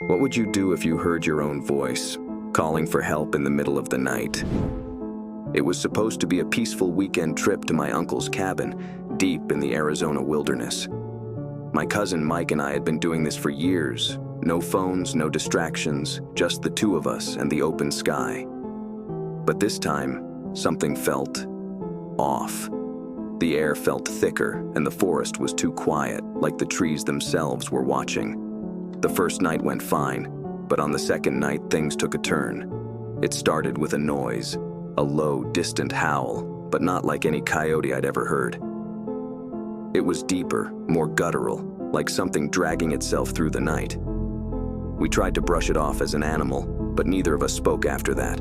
What would you do if you heard your own voice, calling for help in the middle of the night? It was supposed to be a peaceful weekend trip to my uncle's cabin, deep in the Arizona wilderness. My cousin Mike and I had been doing this for years. No phones, no distractions, just the two of us and the open sky. But this time, something felt off. The air felt thicker, and the forest was too quiet, like the trees themselves were watching. The first night went fine, but on the second night, things took a turn. It started with a noise, a low, distant howl, but not like any coyote I'd ever heard. It was deeper, more guttural, like something dragging itself through the night. We tried to brush it off as an animal, but neither of us spoke after that.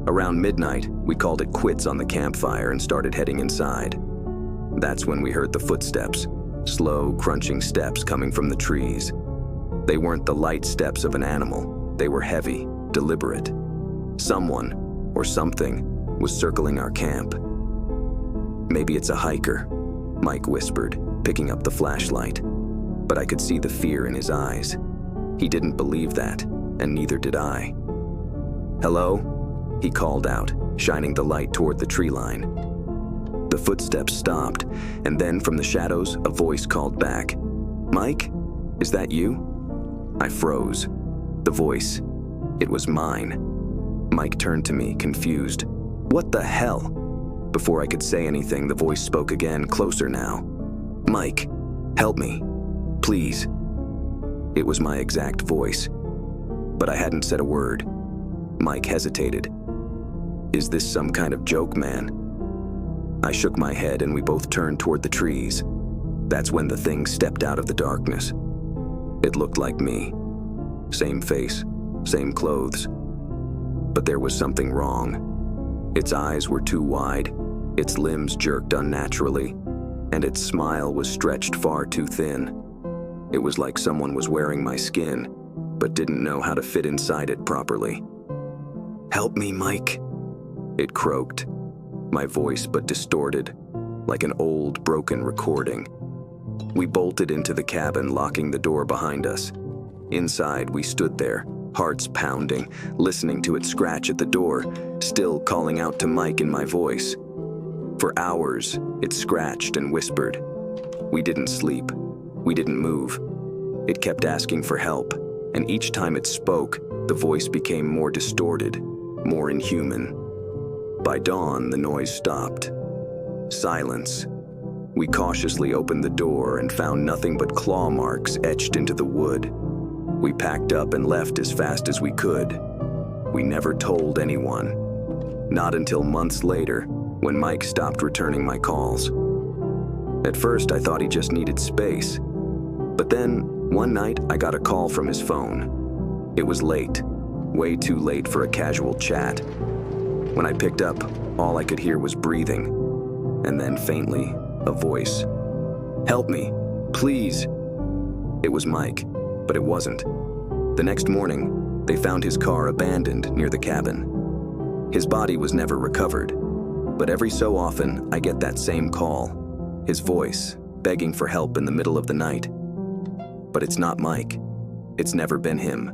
Around midnight, we called it quits on the campfire and started heading inside. That's when we heard the footsteps, slow, crunching steps coming from the trees. They weren't the light steps of an animal. They were heavy, deliberate. Someone, or something, was circling our camp. "Maybe it's a hiker," Mike whispered, picking up the flashlight. But I could see the fear in his eyes. He didn't believe that, and neither did I. "Hello?" he called out, shining the light toward the tree line. The footsteps stopped, and then from the shadows, a voice called back. "Mike, is that you?" I froze. The voice, it was mine. Mike turned to me, confused. "What the hell?" Before I could say anything, the voice spoke again, closer now. "Mike, help me, please." It was my exact voice, but I hadn't said a word. Mike hesitated. "Is this some kind of joke, man?" I shook my head and we both turned toward the trees. That's when the thing stepped out of the darkness. It looked like me. Same face, same clothes. But there was something wrong. Its eyes were too wide, its limbs jerked unnaturally, and its smile was stretched far too thin. It was like someone was wearing my skin, but didn't know how to fit inside it properly. "Help me, Mike," it croaked, my voice but distorted, like an old, broken recording. We bolted into the cabin, locking the door behind us. Inside, we stood there, hearts pounding, listening to it scratch at the door, still calling out to Mike in my voice. For hours, it scratched and whispered. We didn't sleep. We didn't move. It kept asking for help, and each time it spoke, the voice became more distorted, more inhuman. By dawn, the noise stopped. Silence. We cautiously opened the door and found nothing but claw marks etched into the wood. We packed up and left as fast as we could. We never told anyone. Not until months later, when Mike stopped returning my calls. At first, I thought he just needed space. But then, one night, I got a call from his phone. It was late, way too late for a casual chat. When I picked up, all I could hear was breathing, and then faintly, a voice. "Help me, please." It was Mike, but it wasn't. The next morning, they found his car abandoned near the cabin. His body was never recovered, but every so often, I get that same call. His voice, begging for help in the middle of the night. But it's not Mike. It's never been him.